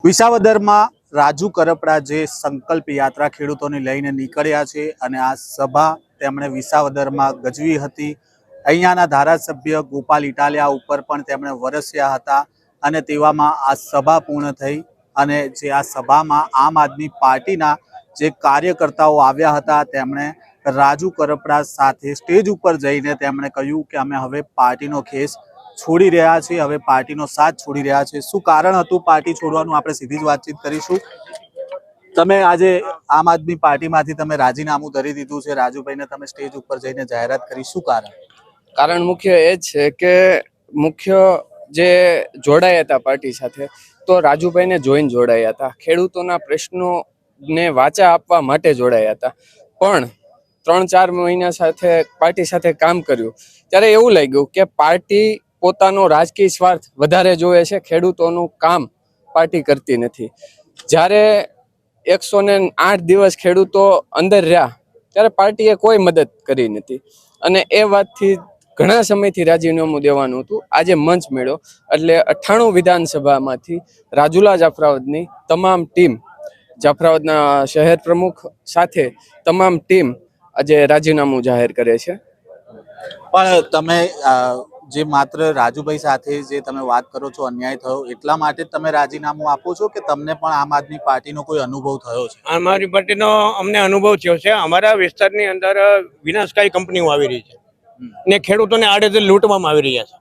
વિસાવદરમાં રાજુ કરપડા જે સંકલ્પ યાત્રા ખેડૂતોને લઈને નીકળ્યા છે અને આ સભા તેમણે વિસાવદરમાં ગજવી હતી। અહીંયાના ધારાસભ્ય ગોપાલ ઇટાલિયા ઉપર પણ તેમણે વરસ્યા હતા અને તેવામાં આ સભા પૂર્ણ થઈ અને જે આ સભામાં આમ આદમી પાર્ટીના જે કાર્યકર્તાઓ આવ્યા હતા તેમણે રાજુ કરપડા સાથે સ્ટેજ ઉપર જઈને તેમણે કહ્યું કે અમે હવે પાર્ટીનો ખેસ છોડી રહ્યા છે, હવે પાર્ટીનો સાથ છોડી રહ્યા છે। શું કારણ હતું પાર્ટી છોડવાનું આપણે સીધી જ વાતચીત કરીશું। તમે આજે આમ આદમી પાર્ટીમાંથી તમે રાજીનામું ધરી દીધું છે, રાજુભાઈને તમે સ્ટેજ ઉપર જઈને જાહેરાત કરી, શું કારણ? કારણ મુખ્ય એ જ છે કે મુખ્ય જે જોડાયા હતા પાર્ટી સાથે તો રાજુભાઈને જોઈને જોડાયા હતા, ખેડૂતોના પ્રશ્નોને વાચા આપવા માટે જોડાયા હતા। પણ 3-4 મહિના સાથે પાર્ટી સાથે કામ કર્યું ત્યારે એવું લાગ્યું કે પાર્ટી પોતાનો રાજકીય સ્વાર્થ વધારે જોવે છે, ખેડૂતોનું કામ પાર્ટી કરતી નથી। જ્યારે 108 દિવસ ખેડૂતો અંદર રહ્યા ત્યારે પાર્ટીએ કોઈ મદદ કરી નથી અને એ વાતથી ઘણા સમયથી રાજીનામું દેવાનું હતું। આજે મંચ મળ્યો એટલે 98 વિધાનસભામાંથી રાજુલા જાફરાબાદની તમામ ટીમ, જાફરાબાદના શહેર પ્રમુખ સાથે તમામ ટીમ આજે રાજીનામું જાહેર કરે છે। પણ તમે જે માત્ર રાજુભાઈ સાથે જે તમે વાત કરો છો અન્યાય થયો એટલા માટે તમે રાજીનામું આપો છો કે તમને પણ આમ આદમી પાર્ટીનો કોઈ અનુભવ થયો છે? આમ આદમી પાર્ટીનો અમને અનુભવ થયો છે। અમારા વિસ્તારની અંદર વિનાશકારી કંપનીઓ આવી રહી છે ને ખેડૂતોને આડેધડ લૂંટવામાં આવી રહ્યા છે।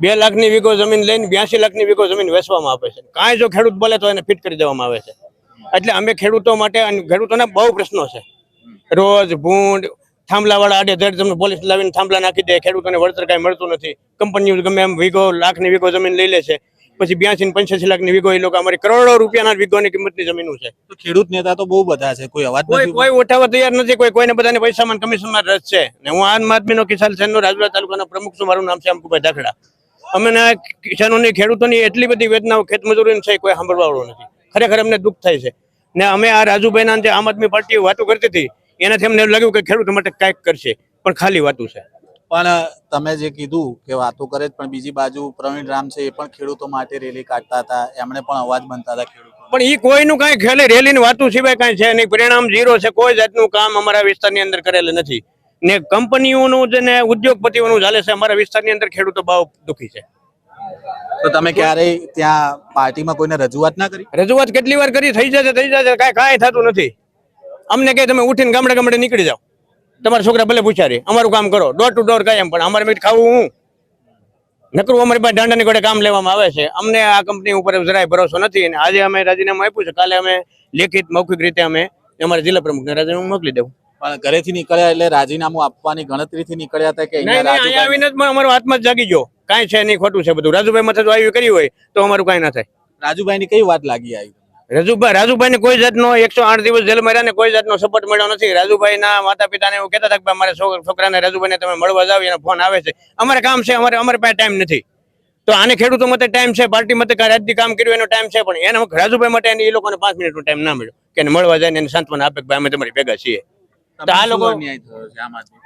2 લાખની વીઘો જમીન લઈને 82 લાખની વીઘો જમીન વેચવામાં આવે છે। કાંઈ જો ખેડૂત બોલે તો એને ફિટ કરી દેવામાં આવે છે। એટલે અમે ખેડૂતો માટે, ખેડૂતોના બહુ પ્રશ્નો છે, રોજ ભૂંડ થાંભલાવાળા આડેધડ તમને પોલીસ લાવીને થાંભલા નાખી દે, ખેડૂતોને વળતર કાંઈ મળતું નથી। કંપનીઓ ગમે એમ વીઘો લાખની વીઘો જમીન લઈ લે છે, પછી 82-85 લાખની વીઘો એ લોકો અમારી કરોડો રૂપિયાના વીઘોની કિંમતની જમીનો છે। તો ખેડૂત નેતા તો બહુ બધા છે, કોઈ અવાજ નથી, કોઈ ઉઠાવવા તૈયાર નથી, કોઈને બધાને પૈસામાં કમિશનમાં રસ છે। ને હું આમ આદમીનો કિસાન સેલનો રાજુલા તાલુકાનો પ્રમુખ છું, મારું નામ છે અંકુભાઈ ધાખડા। અમને કિસાનોની, ખેડૂતોની એટલી બધી વેદનાઓ ખેતમજૂરીની છે, કોઈ સાંભળવાવાળું નથી। ખરેખર અમને દુઃખ થાય છે ને અમે આ રાજુભાઈના જે આમ આદમી પાર્ટી વાતો કરતી હતી એનાથી અમને એવું લાગ્યું કે ખેડૂતો માટે કાંઈક કરશે, પણ ખાલી વાતું છે। પણ તમે જે કીધું કે વાતો કરે પણ બીજી બાજુ પ્રવીણ રામ છે, એ પણ ખેડૂતો માટે રેલી કાઢતા હતા, એમણે પણ અવાજ બનતા હતા ખેડૂતો, પણ એ કોઈનું કાંઈ ખેલે રેલીની વાતું સિવાય કાંઈ છે નહીં, પરિણામ ઝીરો છે। કોઈ જાતનું કામ અમારા વિસ્તારની અંદર કરેલું નથી ને કંપનીઓનું ને ઉદ્યોગપતિઓનું ચાલે છે। અમારા વિસ્તારની અંદર ખેડૂતો બહુ દુઃખી છે। તો તમે ક્યારેય ત્યાં પાર્ટીમાં કોઈને રજૂઆત ના કરી? રજૂઆત કેટલી વાર કરી, થઈ જશે કાંઈ થતું નથી। અમને કહે તમે ઉઠીને ગામડે ગામડે નીકળી જાઓ, તમારા છોકરા ભલે પૂછારી, અમારું કામ કરો, ડોર ટુ ડોર કાયમ, પણ અમારે મીઠ ખાવું હું નકરું અમારી પાસે દાંડાની ગોળે કામ લેવામાં આવે છે। અમને આ કંપની ઉપર જરાય ભરોસો નથી અને આજે અમે રાજીનામું આપ્યું છે, કાલે અમે લેખિત મૌખિક રીતે અમે અમારા જિલ્લા પ્રમુખને રાજીનામું મોકલી દેવું। પણ ઘરેથી નીકળ્યા એટલે રાજીનામું આપવાની ગણતરીથી નીકળ્યા હતા કે અહીંયા આવીને જ અમારો આત્મા જ જાગી ગયો, કાંઈ છે નહીં, ખોટું છે બધું। રાજુભાઈ માથે જો આવી કર્યું હોય તો અમારું કાંઈ ના થાય। રાજુભાઈની કઈ વાત લાગી આવી? રાજુભાઈને કોઈ જાતનો 108 દિવસ જેલમાં રહ્યા ને કોઈ જાતનો સપોર્ટ મળ્યો નથી। રાજુભાઈના માતા પિતાને એવું કહેતા હતા કે અમારા છોકરાને રાજુભાઈને તમે મળવા જાવ, એનો ફોન આવે છે, અમારે કામ છે, અમારે પાસે ટાઈમ નથી। તો આને ખેડૂતો માટે ટાઈમ છે, પાર્ટી માટે રાજ્ય કામ કર્યું એનો ટાઈમ છે, પણ એના રાજુભાઈ માટે એ લોકોને 5 મિનિટનો ટાઈમ ના મળ્યો કે એને મળવા જાય ને એને સાંત્વના આપે કે ભાઈ અમે તમારી ભેગા છીએ। તો આ લોકો અન્યાય થયો છે આમ આદમી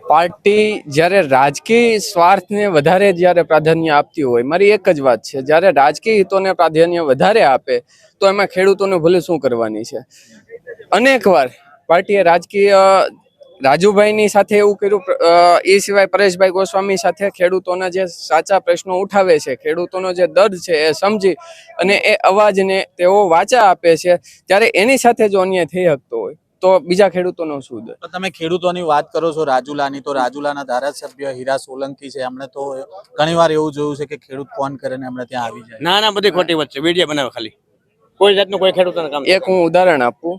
પાર્ટી જ્યારે રાજકીય સ્વાર્થને વધારે જ્યારે પ્રાધાન્ય આપતી હોય, મારી એક જ વાત છે, જ્યારે રાજકીય હિતોને પ્રાધાન્ય વધારે આપે તો એમાં ખેડૂતોને ભલે શું કરવાની છે। અનેક વાર પાર્ટીએ રાજકીય રાજુભાઈની સાથે એવું કર્યું, એ સિવાય પરેશભાઈ ગોસ્વામી સાથે ખેડૂતોના જે સાચા પ્રશ્નો ઉઠાવે છે, ખેડૂતોનો જે દર્દ છે એ સમજી અને એ અવાજને તેઓ વાચા આપે છે, ત્યારે એની સાથે જો અન્યાય થઈ શકતો હોય તો બીજા ખેડૂતોનો શું દર? તો તમે ખેડૂતોની વાત કરો છો રાજુલાની, તો રાજુલાના ધારાસભ્ય હીરા સોલંકી છે, એમણે તો ઘણી વાર એવું જોયું છે કે ખેડૂત ફોન કરે ને એમણે ત્યાં આવી જાય। ના બધી ખોટી વાત છે, વિડીયો બનાવે ખાલી, કોઈ જાતનું કોઈ ખેડૂતોનું કામ। એક હું ઉદાહરણ આપું,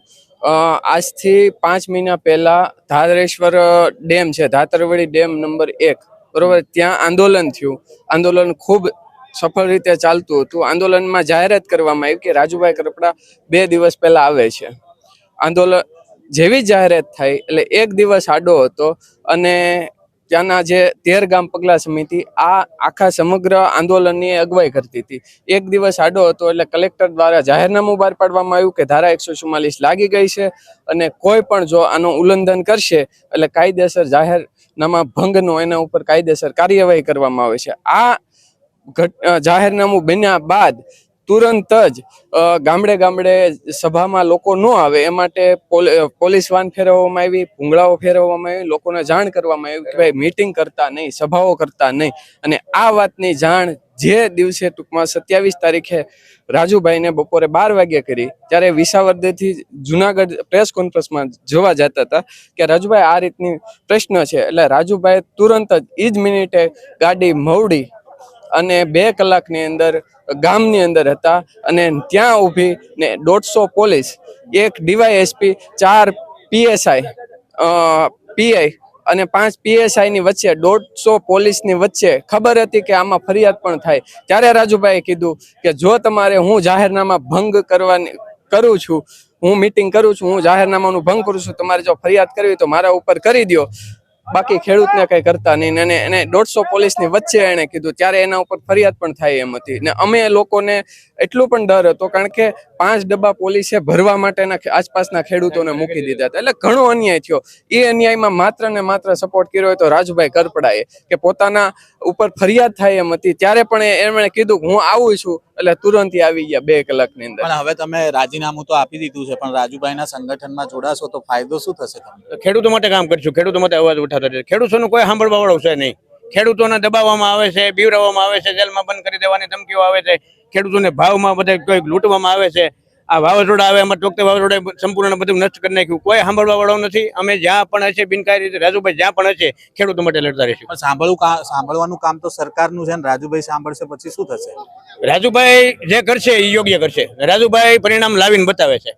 આજથી 5 મહિના પહેલા ધારેશ્વર ડેમ છે, ધાતરવડી ડેમ નંબર 1, બરોબર, ત્યાં આંદોલન થયું। આંદોલન ખૂબ સફળ રીતે ચાલતું હતું। આંદોલનમાં જાહેરાત કરવામાં આવી કે રાજુભાઈ કરપડા 2 દિવસ પહેલા આવે છે। આંદોલન જેવી જાહેરાત થાય એટલે 1 દિવસ આડો હતો અને ત્યાંના જે 13 ગામ પગલા સમિતિ આ આખા સમગ્ર આંદોલનની અગવાઈ કરતી હતી। 1 દિવસ આડો હતો એટલે કલેક્ટર દ્વારા જાહેરનામું બહાર પાડવામાં આવ્યું કે ધારા 144 લાગી ગઈ છે અને કોઈ પણ જો આનું ઉલ્લંઘન કરશે એટલે કાયદેસર જાહેરનામા ભંગનો એના ઉપર કાયદેસર કાર્યવાહી કરવામાં આવે છે। આ જાહેરનામું બન્યા બાદ તુરંત જ ગામડે ગામડે સભામાં લોકો ન આવે એ માટે પોલીસ વાન ફેરવવામાં આવી, ભૂંગળાઓ ફેરવવામાં આવી, લોકોને જાણ કરવામાં આવી કે ભાઈ મીટિંગ કરતા નહીં, સભાઓ કરતા નહીં. અને આ વાતની જાણ જે દિવસે ટૂંકમાં 27 તારીખે રાજુભાઈને બપોરે 12 વાગ્યે કરી, ત્યારે વિસાવદરથી જુનાગઢ પ્રેસ કોન્ફરન્સમાં જોવા જતા હતા કે રાજુભાઈ આ રીતની પ્રશ્ન છે. એટલે રાજુભાઈ તુરંત જ એ જ મિનિટે ગાડી મવડી અને 2 કલાકની અંદર ગામની અંદર હતા અને ત્યાં ઊભી ને 150 પોલીસ, એક ડીવાયએસપી, 4 પીએસઆઈ, પીઆઈ અને 5 પીએસઆઈ ની વચ્ચે 150 પોલીસની વચ્ચે ખબર હતી કે આમાં ફરિયાદ પણ થાય. ત્યારે રાજુભાઈએ કીધું કે જો તમારે હું જાહેરનામા ભંગ કરું છું, હું મીટિંગ કરું છું, હું જાહેરનામાનું ભંગ કરું છું, તમારે જો ફરિયાદ કરવી તો મારા ઉપર કરી દો, બાકી ખેડૂતને કઈ કરતા નહીં. અને એને 150 પોલીસની વચ્ચે એને કીધું, ત્યારે એના ઉપર ફરિયાદ પણ થાય એમ હતી. ને અમે લોકોને એટલું પણ ડર હતો કારણ કે 5 ડબ્બા પોલીસે ભરવા માટેના આસપાસના ખેડૂતોને મૂકી દીધા હતા. એટલે ઘણો અન્યાય થયો. એ અન્યાયમાં માત્ર ને માત્ર સપોર્ટ કર્યો હોય તો રાજુભાઈ કરપડાએ, કે પોતાના ઉપર ફરિયાદ થાય એમ હતી ત્યારે પણ એમણે કીધું કે હું આવું છું, એટલે તુરંત આવી ગયા 2 કલાકની અંદર. પણ હવે તમે રાજીનામું તો આપી દીધું છે, પણ રાજુભાઈના સંગઠનમાં જોડાશો તો ફાયદો શું થશે તમને? ખેડૂતો માટે કામ કરશું, ખેડૂતો માટે અવાજ ઉઠાવતા રહેશે. ખેડૂતોનું કોઈ સાંભળવા વાળો છે નહીં. ખેડૂતોને દબાવવામાં આવે છે, બીવરાવવામાં આવે છે, જેલમાં બંધ કરી દેવાની ધમકીઓ આવે છે, ખેડૂતોને ભાવમાં બધા કોઈ લૂંટવામાં આવે છે. આ વાવાઝોડા આવે એમાં વખતે વાવાઝોડે સંપૂર્ણ બધું નષ્ટ કરી નાખ્યું. કોઈ સાંભળવા વાળો નથી. અમે જ્યાં પણ હશે બિનકારી રીતે રાજુભાઈ જ્યાં પણ હશે ખેડૂતો માટે લડતા રહીશું. પણ સાંભળવાનું કામ તો સરકારનું છે ને, રાજુભાઈ સાંભળશે પછી શું થશે? રાજુભાઈ જે કરશે એ યોગ્ય કરશે. રાજુભાઈ પરિણામ લાવીને બતાવે છે.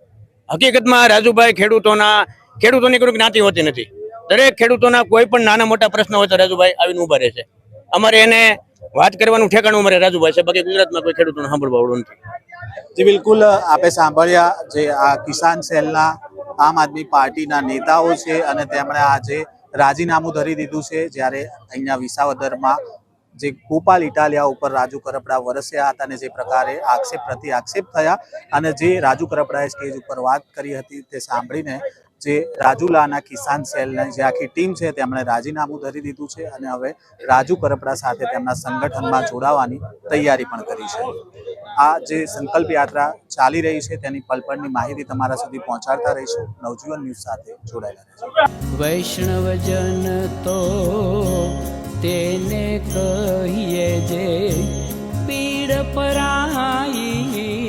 હકીકતમાં રાજુભાઈ ખેડૂતોની કોઈ જ્ઞાતિ હોતી નથી. દરેક ખેડૂતોના કોઈ પણ નાના મોટા પ્રશ્ન હોય તો રાજુભાઈ આવીને ઉભા રહે છે. અમારે એને વાત કરવાનું ઠેકાણું અમારે રાજુભાઈ છે, બાકી ગુજરાતમાં કોઈ ખેડૂતોને સાંભળવા વાળું નથી. જી બિલકુલ, આપે સાંભળ્યા જે આ કિસાન સેલના આમ આદમી પાર્ટીના નેતાઓ છે અને તેમણે આજે રાજીનામું ધરી દીધું છે. જ્યારે અહીંયા વિસાવદરમાં જે ગોપાલ ઇટાલિયા ઉપર રાજુ કરપડા વરસ્યા હતા અને જે પ્રકારે આક્ષેપ પ્રતિ આક્ષેપ થયા અને જે રાજુ કરપડાએ સ્ટેજ ઉપર વાત કરી હતી તે સાંભળીને જે રાજુલાના કિસાન સેલની જે આખી ટીમ છે તેમણે રાજીનામું ધરી દીધું છે અને હવે રાજુ કરપડા સાથે તેમના સંગઠનમાં જોડાવાની તૈયારી પણ કરી છે. આ જે સંકલ્પ યાત્રા ચાલી રહી છે તેની પલપલની માહિતી તમારા સુધી પહોંચાડતા રહીશું. નવજીવન ન્યૂઝ સાથે જોડાયેલા રહેજો. વૈષ્ણવજન તો તેને કહીએ જે પીડ પરાઈ.